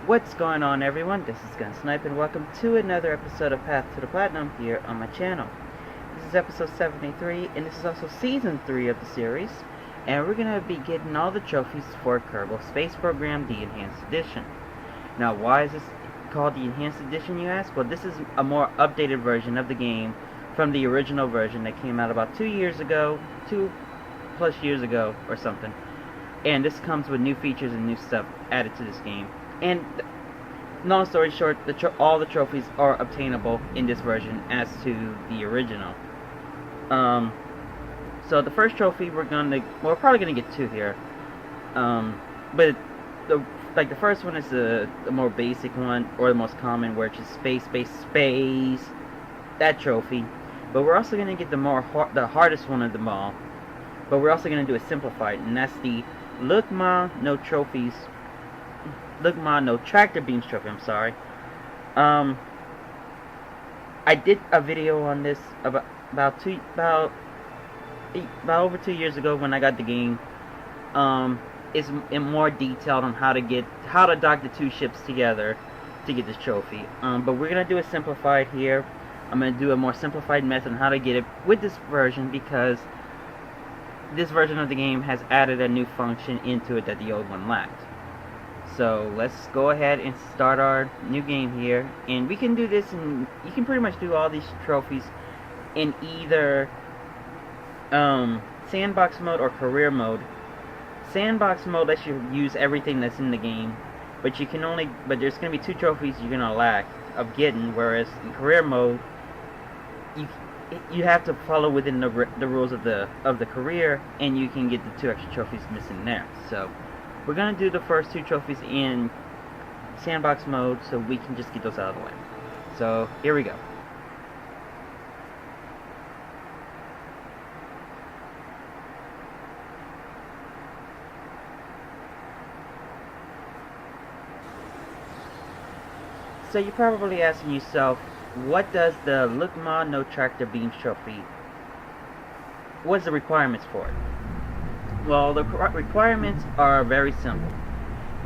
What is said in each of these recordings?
What's going on, everyone? This is Gunsnipe, and welcome to another episode of Path to the Platinum here on my channel. This is episode 73, and this is also season 3 of the series, and we're going to be getting all the trophies for Kerbal Space Program, the Enhanced Edition. Now, why is this called the Enhanced Edition, you ask? Well, this is a more updated version of the game from the original version that came out about 2 years ago, 2+ years ago, or something. And this comes with new features and new stuff added to this game. And long story short, all the trophies are obtainable in this version as to the original. So the first trophy we're probably gonna get 2 here. But the first one is the more basic one, or the most common, where it's just space, that trophy. But we're also gonna get the hardest one of them all. But we're also gonna do a simplified, and that's the Look Ma No Tractor Beams trophy. I'm sorry. I did a video on this about over 2 years ago when I got the game. It's in more detailed on how to dock the 2 ships together to get this trophy. But we're gonna do a simplified here. I'm gonna do a more simplified method on how to get it with this version, because this version of the game has added a new function into it that the old one lacked. So let's go ahead and start our new game here, and we can do this, and you can pretty much do all these trophies in either sandbox mode or career mode. Sandbox mode lets you use everything that's in the game, but there's gonna be 2 trophies you're gonna lack of getting, whereas in career mode you have to follow within the rules of the career, and you can get the 2 extra trophies missing there. So we're gonna do the first 2 trophies in sandbox mode, so we can just get those out of the way. So here we go. So you're probably asking yourself, what does the Look Ma No Tractor Beams trophy, what's the requirements for it? Well, the requirements are very simple.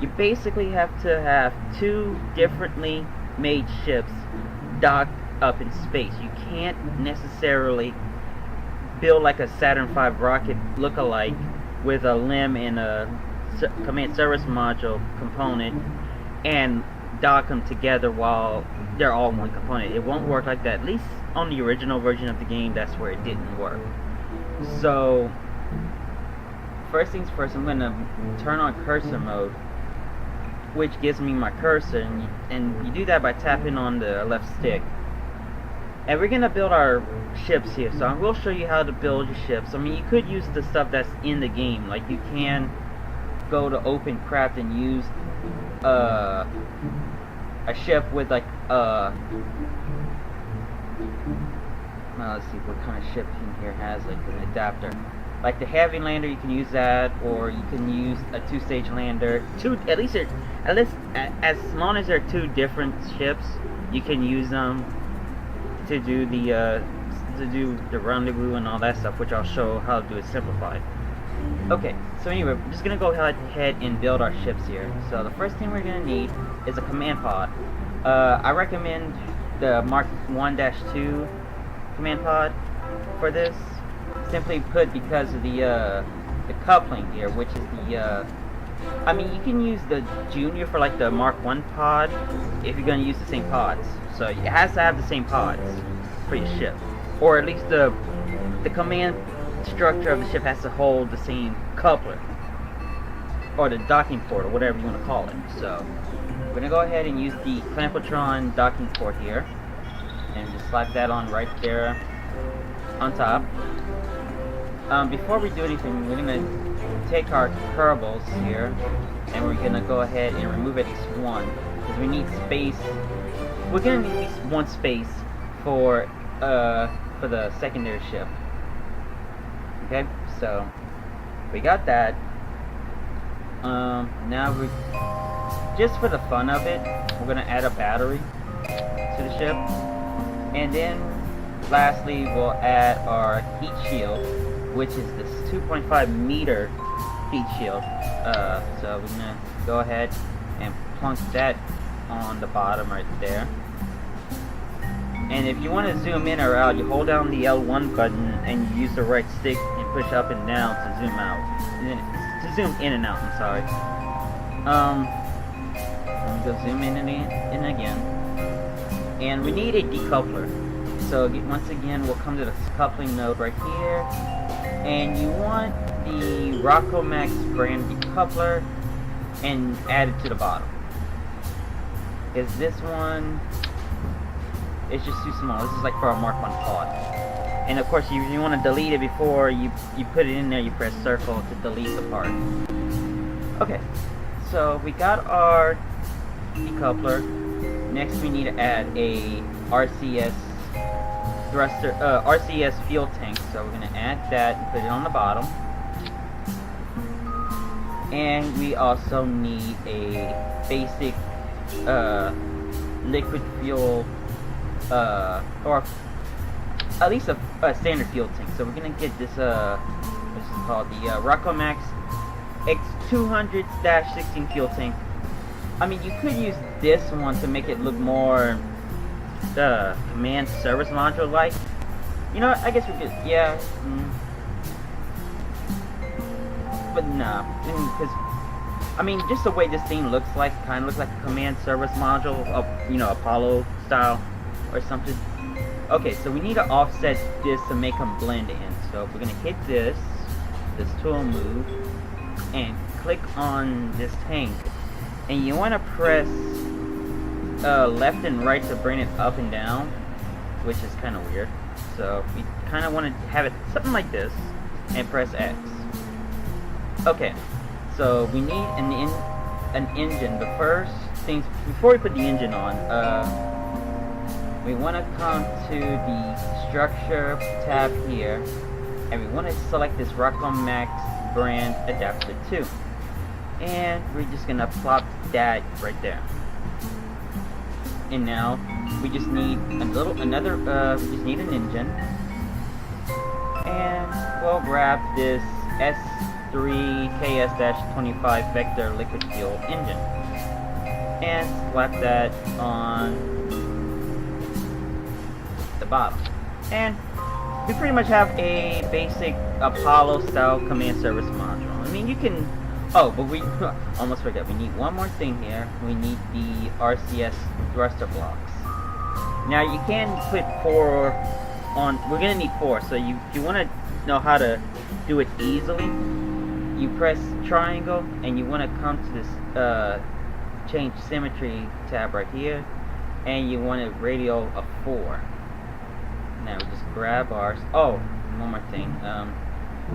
You basically have to have 2 differently made ships docked up in space. You can't necessarily build like a Saturn V rocket look-alike with a LEM and a command service module component and dock them together while they're all one component. It won't work like that. At least on the original version of the game, that's where it didn't work. So first things first, I'm going to turn on cursor mode, which gives me my cursor, and you do that by tapping on the left stick. And we're going to build our ships here, so I will show you how to build your ships. I mean, you could use the stuff that's in the game, like you can go to Open Craft and use a ship with like let's see what kind of ship in here has like an adapter. Like the heavy lander, you can use that, or you can use a 2-stage lander. As long as there are 2 different ships, you can use them to do the rendezvous and all that stuff, which I'll show how to do it simplified. Okay, so anyway, we're just gonna go ahead and build our ships here. So the first thing we're gonna need is a command pod. I recommend the Mark 1-2 command pod for this. Simply put, because of the coupling here, which is the I mean, you can use the Junior for like the Mark 1 pod if you're gonna use the same pods. So it has to have the same pods for your ship, or at least the command structure of the ship has to hold the same coupler, or the docking port, or whatever you want to call it. So we're gonna go ahead and use the Clampotron docking port here, and just slap that on right there on top. Before we do anything, we're gonna take our Kerbals here, and we're gonna go ahead and remove at least 1, because we need space. We're gonna need at least 1 space for the secondary ship. Okay, so we got that. Now just for the fun of it, we're gonna add a battery to the ship, and then lastly we'll add our heat shield, which is this 2.5 meter heat shield. So we're gonna go ahead and plunk that on the bottom right there. And if you want to zoom in or out, you hold down the L1 button and you use the right stick and push up and down to zoom out. And then to zoom in and out, I'm sorry. Let me go zoom in and again. And we need a decoupler. So once again, we'll come to the coupling node right here. And you want the Rockomax brand decoupler and add it to the bottom. Is this one... It's just too small. This is like for a Mark 1 pod. And of course, you want to delete it before you put it in there. You press circle to delete the part. Okay, so we got our decoupler. Next, we need to add a RCS thruster, RCS fuel tank. So we're gonna add that and put it on the bottom. And we also need a basic liquid fuel. Or at least a standard fuel tank. So we're gonna get this what's it called, the Rockomax X200-16 fuel tank. I mean, you could use this one to make it look more command service module like. You know what, I guess we could, yeah. But nah, because I mean, just the way this thing looks like, kind of looks like a command service module of, you know, Apollo style or something. Okay, so we need to offset this to make them blend in. So we're gonna hit this tool move, and click on this tank. And you want to press left and right to bring it up and down, which is kind of weird. So we kind of want to have it something like this, and press X. Okay, so we need an engine. The first things before we put the engine on, we want to come to the structure tab here, and we want to select this Rockomax brand adapter 2, and we're just gonna plop that right there. And now we just need we just need an engine, and we'll grab this S3KS-25 vector liquid fuel engine and slap that on the bottom. And we pretty much have a basic Apollo style command service module. I mean, you can, oh, but we almost forgot, we need one more thing here. We need the RCS thruster blocks. Now you can put 4 on, we're gonna need 4, so if you want to know how to do it easily, you press triangle and you want to come to this change symmetry tab right here, and you want a radial of 4. Now we just grab ours. Oh, one more thing.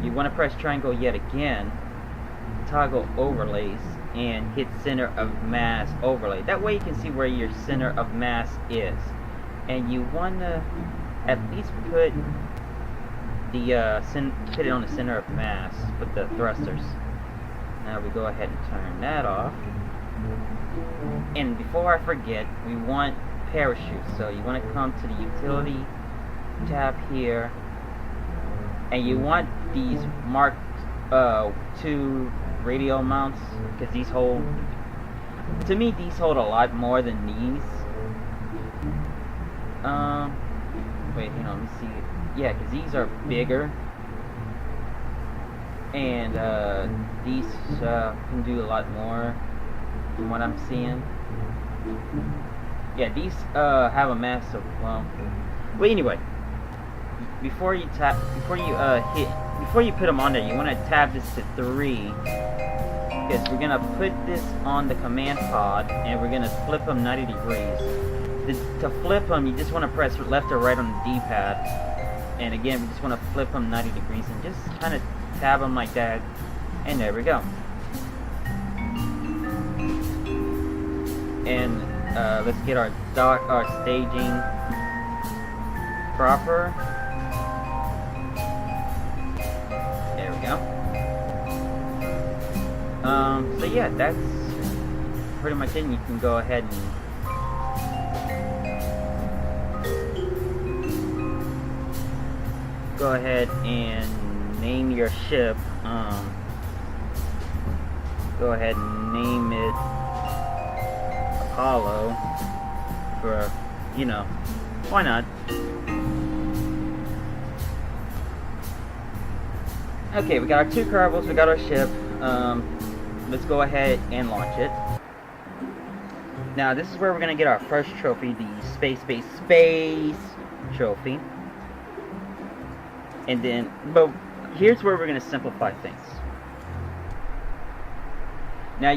You want to press triangle yet again, toggle overlays, and hit center of mass overlay. That way you can see where your center of mass is. And you want to at least put the put it on the center of mass with the thrusters. Now we go ahead and turn that off. And before I forget, we want parachutes. So you want to come to the utility tab here, and you want these Mark 2 radial mounts, because these hold, to me, these hold a lot more than these. Wait, hang on, let me see. Yeah, because these are bigger, and these can do a lot more from what I'm seeing. Yeah, these have a mass of, well, anyway, before you put them on there, you want to tab this to 3, because we're gonna put this on the command pod, and we're gonna flip them 90 degrees. To flip them, you just want to press left or right on the D-pad, and again, we just want to flip them 90 degrees, and just kind of tab them like that, and there we go. And let's get our staging proper. There we go. So yeah, that's pretty much it. You can go ahead and name your ship. Go ahead and name it hollow for, you know, why not? Okay, we got our 2 Kerbals, we got our ship. Let's go ahead and launch it. Now, this is where we're gonna get our first trophy, the Space trophy. And then, but here's where we're gonna simplify things. Now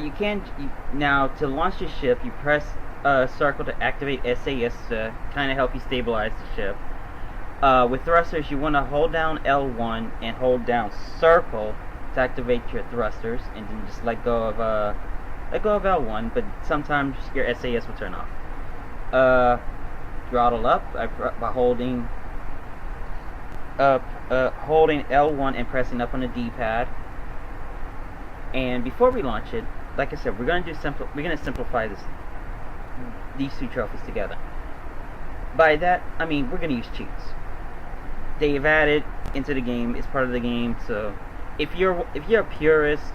now to launch your ship, you press circle to activate SAS to kind of help you stabilize the ship. With thrusters, you want to hold down L1 and hold down circle to activate your thrusters, and then just let go of L1. But sometimes your SAS will turn off. Throttle up by holding L1 and pressing up on the D-pad. And before we launch it, like I said, we're gonna simplify these 2 trophies together. By that, I mean we're gonna use cheats. They've added into the game. It's part of the game. So if you're a purist,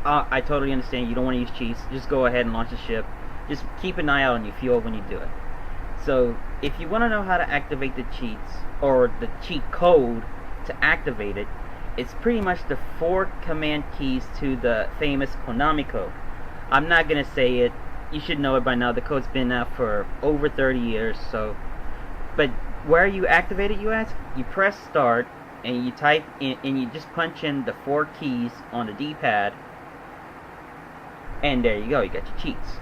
I totally understand. You don't want to use cheats. Just go ahead and launch the ship. Just keep an eye out on your fuel when you do it. So if you want to know how to activate the cheats, or the cheat code to activate it, it's pretty much the 4 command keys to the famous Konami code. I'm not gonna say it. You should know it by now. The code's been out for over 30 years. So, but where you activate it, you ask? You press start and you type in, and you just punch in the 4 keys on the D-pad, and there you go. You got your cheats.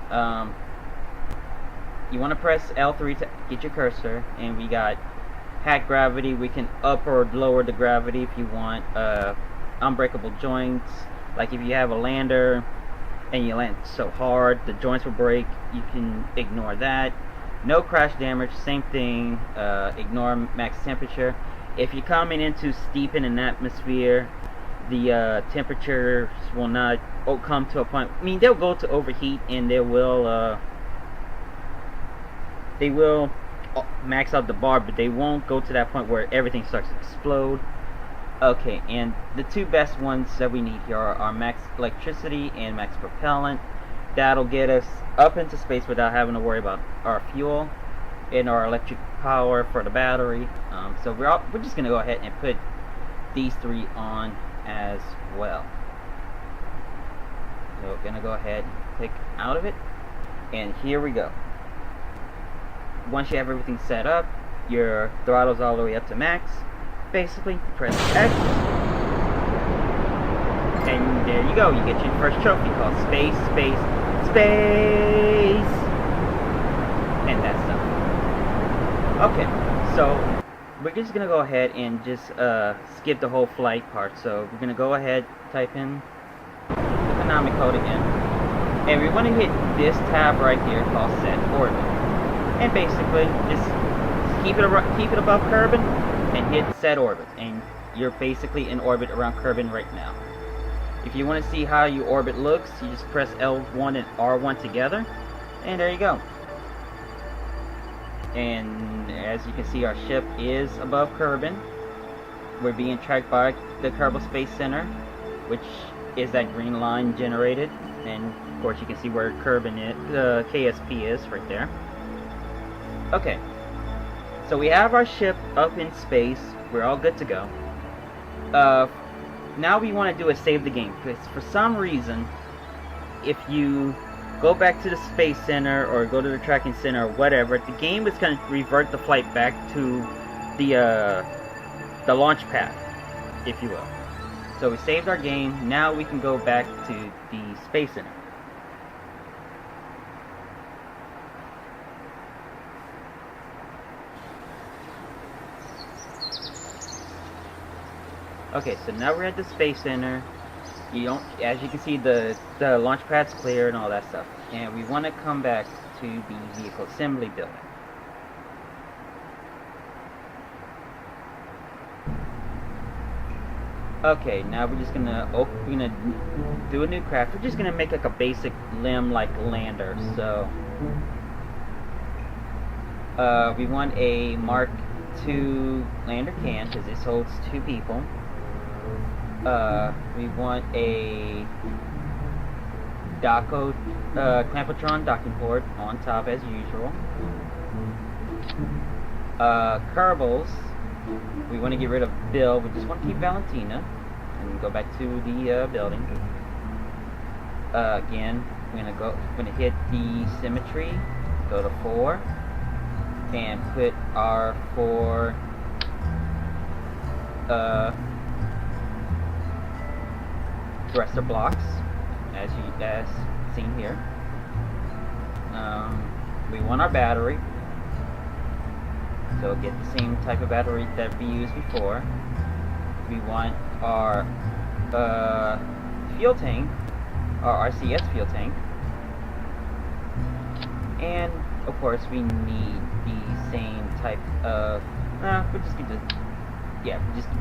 You want to press L3 to get your cursor, and we got hack gravity. We can up or lower the gravity if you want. Unbreakable joints, like if you have a lander and you land so hard the joints will break, you can ignore that. No crash damage, same thing. Ignore max temperature. If you're coming into steep in an atmosphere, the temperatures will not come to a point. I mean, they'll go to overheat, and they will max out the bar, but they won't go to that point where everything starts to explode. Okay, and the 2 best ones that we need here are max electricity and max propellant. That'll get us up into space without having to worry about our fuel and our electric power for the battery. So we're just gonna go ahead and put these 3 on as well. So we're gonna go ahead and click out of it, and here we go. Once you have everything set up, your throttle's all the way up to max. Basically, press X, and there you go. You get your first trophy called Space, and that's done. Okay, so we're just gonna go ahead and just skip the whole flight part. So we're gonna go ahead, type in the Konami code again, and we want to hit this tab right here called Set Orbit. And basically, just keep it above Kerbin and hit Set Orbit, and you're basically in orbit around Kerbin right now. If you want to see how your orbit looks, you just press L1 and R1 together, and there you go. And as you can see, our ship is above Kerbin. We're being tracked by the Kerbal Space Center, which is that green line generated, and of course you can see where Kerbin is, KSP is right there. Okay, so we have our ship up in space. We're all good to go. Now we want to do is save the game, because for some reason, if you go back to the Space Center or go to the Tracking Center or whatever, the game is going to revert the flight back to the launch pad, if you will. So we saved our game. Now we can go back to the Space Center. Okay, so now we're at the Space Center. As you can see, the launch pad's clear and all that stuff. And we want to come back to the vehicle assembly building. Okay, now we're just gonna do a new craft. We're just gonna make like a basic limb-like lander. So we want a Mark II lander can, because this holds 2 people. We want a Clampotron docking port on top as usual. Kerbals, we want to get rid of Bill. We just want to keep Valentina and go back to the building. Again, we're gonna hit the symmetry. Go to 4 and put our 4 thruster blocks as seen here. We want our battery, so get the same type of battery that we used before. We want our fuel tank, our RCS fuel tank, and of course we need the same type of we just get the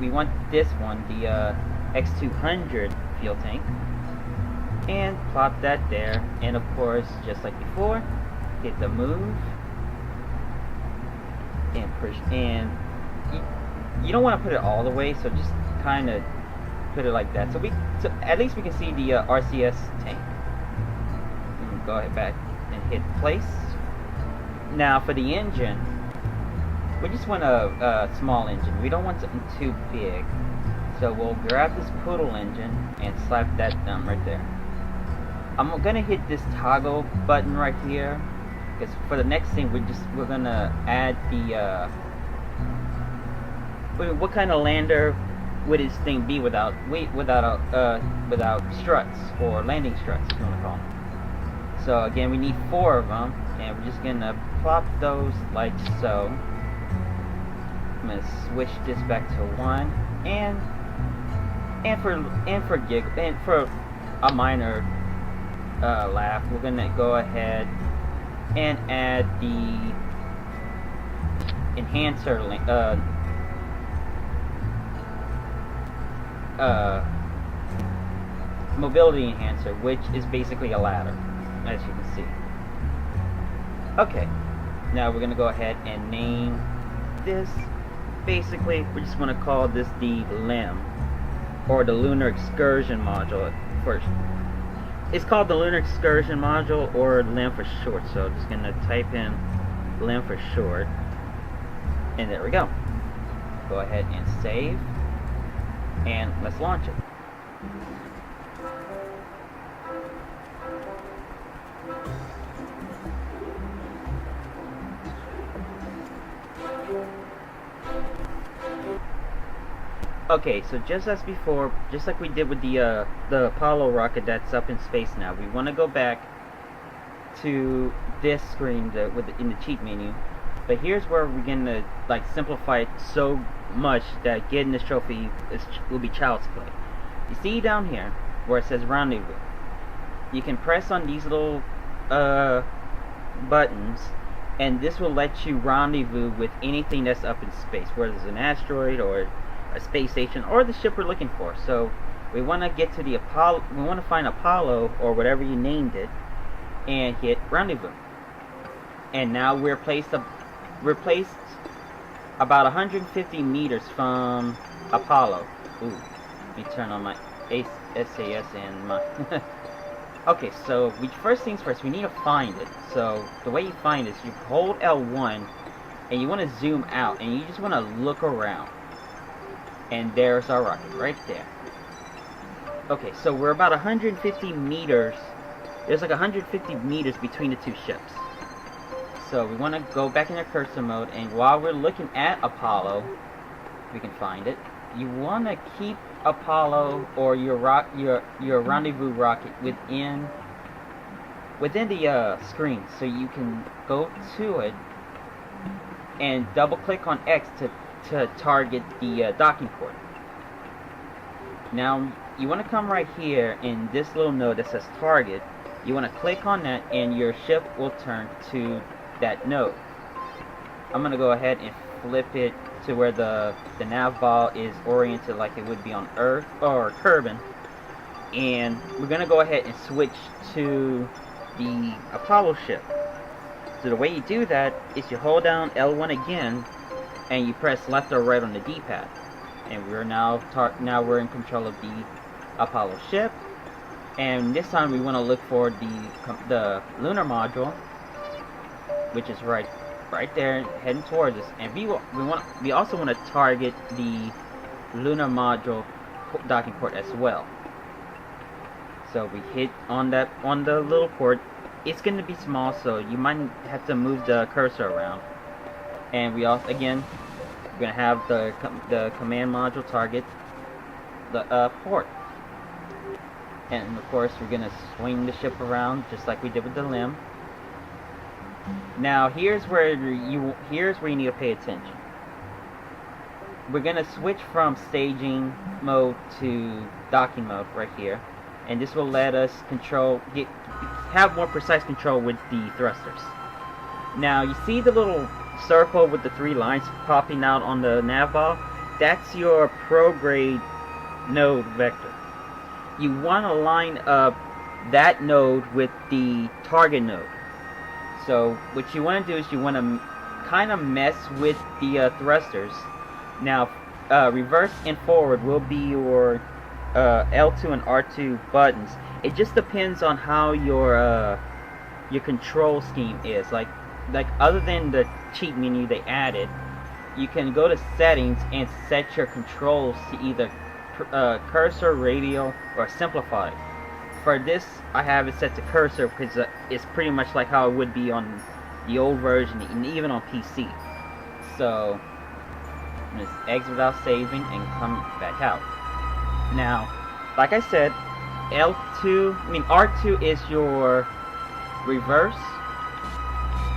we want this one, the X200 fuel tank, and plop that there. And of course, just like before, hit the move and push. And you don't want to put it all the way, so just kind of put it like that. So at least we can see the RCS tank. Go ahead back and hit place. Now for the engine, we just want a small engine. We don't want something too big. So we'll grab this poodle engine and slap that right there. I'm gonna hit this toggle button right here, because for the next thing we're gonna add the what kind of lander would this thing be without struts, or landing struts if you want to call them. So again, we need 4 of them, and we're just gonna plop those like so. I'm gonna switch this back to 1, and for a minor laugh, we're gonna go ahead and add the enhancer mobility enhancer, which is basically a ladder, as you can see. Okay, now we're gonna go ahead and name this. Basically, we just want to call this the LEM, or the Lunar Excursion Module at first. It's called the Lunar Excursion Module, or LEM for short, so I'm just going to type in LEM for short, and there we go. Go ahead and save, and let's launch it. Okay, so just as before, just like we did with the Apollo rocket that's up in space now, we want to go back to this screen in the cheat menu. But here's where we're gonna simplify it so much that getting this trophy will be child's play. You see down here where it says Rendezvous, you can press on these little buttons, and this will let you rendezvous with anything that's up in space, whether it's an asteroid or a space station or the ship we're looking for. So we want to get to the Apollo. We want to find Apollo, or whatever you named it, and hit rendezvous. And now we're placed about 150 meters from Apollo. Ooh, let me turn on my SAS and my okay, so first things first, we need to find it. So the way you find it is you hold L1 and you want to zoom out, and you just want to look around. And there's our rocket right there. Okay, so we're about 150 meters. There's like 150 meters between the two ships. So we want to go back into cursor mode, and while we're looking at Apollo, if we can find it, you want to keep Apollo, or your rendezvous rocket within the screen, so you can go to it and double click on X to target the docking port. Now you want to come right here in this little node that says target. You want to click on that, and your ship will turn to that node. I'm going to go ahead and flip it to where the nav ball is oriented like it would be on Earth, or Kerbin, and we're going to go ahead and switch to the Apollo ship. So the way you do that is you hold down L1 again, and you press left or right on the D-pad, and we're now we're in control of the Apollo ship. And this time we want to look for the lunar module, which is right there, heading towards us. And we also want to target the lunar module docking port as well. So we hit on the little port. It's going to be small, so you might have to move the cursor around. And we also, again, we're going to have the command module target the port. And of course, we're going to swing the ship around just like we did with the limb. Now here's where you need to pay attention. We're going to switch from staging mode to docking mode right here. And this will let us have more precise control with the thrusters. Now you see the little circle with the 3 lines popping out on the nav ball? That's your prograde node vector. You want to line up that node with the target node. So what you want to do is you want to kind of mess with the thrusters. Now reverse and forward will be your L2 and R2 buttons. It just depends on how your control scheme is. Like other than the cheat menu they added, you can go to settings and set your controls to either cursor, radial, or simplified. For this, I have it set to cursor because it's pretty much like how it would be on the old version and even on PC. So I'm going to exit without saving and come back out. Now, like I said, R2 is your reverse,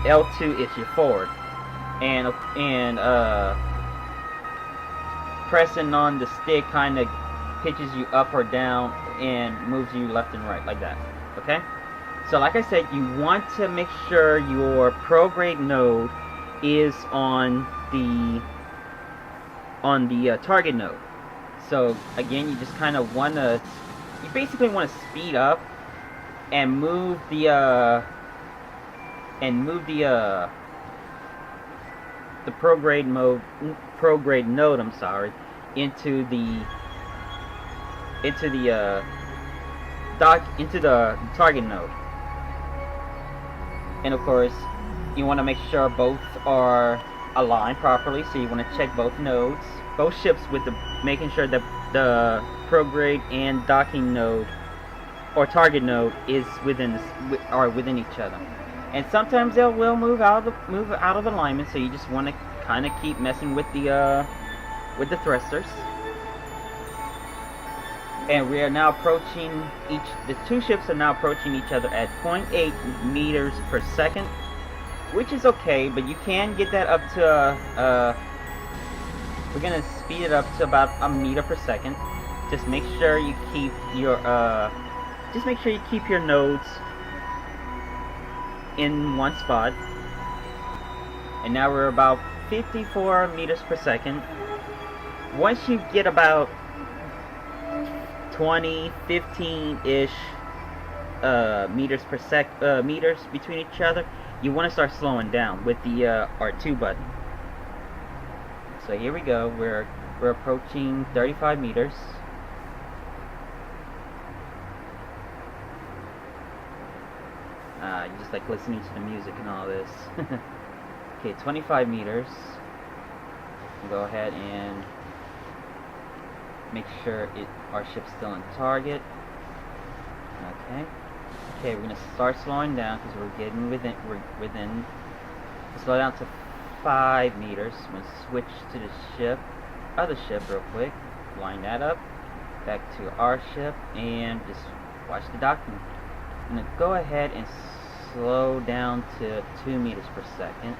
L2 is your forward, and pressing on the stick kind of pitches you up or down and moves you left and right like that. Okay? So like I said, you want to make sure your prograde node is on the target node. So again, you just kind of basically want to speed up and move the prograde node, I'm sorry, into the target node. And of course, you want to make sure both are aligned properly, so you want to check both nodes, both ships, with making sure that the prograde and docking node or target node is within each other. And sometimes they will move out of alignment, so you just want to kind of keep messing with the thrusters. And we are now approaching the 2 ships are now approaching each other at 0.8 meters per second, which is okay, but you can get that up to we're gonna speed it up to about a meter per second. Just make sure you keep your nodes in one spot. And now we're about 54 meters per second. Once you get about 20, 15-ish meters between each other, you want to start slowing down with the R2 button. So here we go. We're approaching 35 meters. You just like listening to the music and all this. Okay, 25 meters. Go ahead and make sure our ship's still on target. Okay, we're gonna start slowing down because we're within. Slow down to 5 meters. I'm gonna switch to the other ship real quick. Line that up. Back to our ship and just watch the docking. I'm gonna go ahead and slow down to 2 meters per second.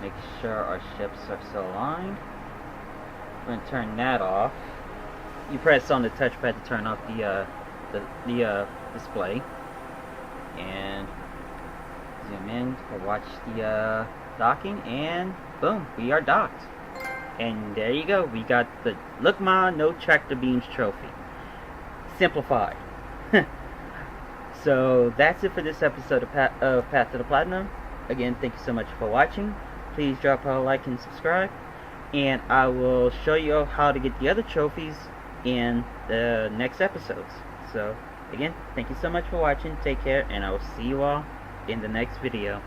Make sure our ships are still aligned. We're going to turn that off. You press on the touchpad to turn off the display. And zoom in to watch the docking, and boom, we are docked. And there you go, we got the Look Ma No Tractor Beams trophy. Simplified. So that's it for this episode of Path to the Platinum. Again, thank you so much for watching. Please drop a like and subscribe, and I will show you how to get the other trophies in the next episodes. So again, thank you so much for watching. Take care, and I will see you all in the next video.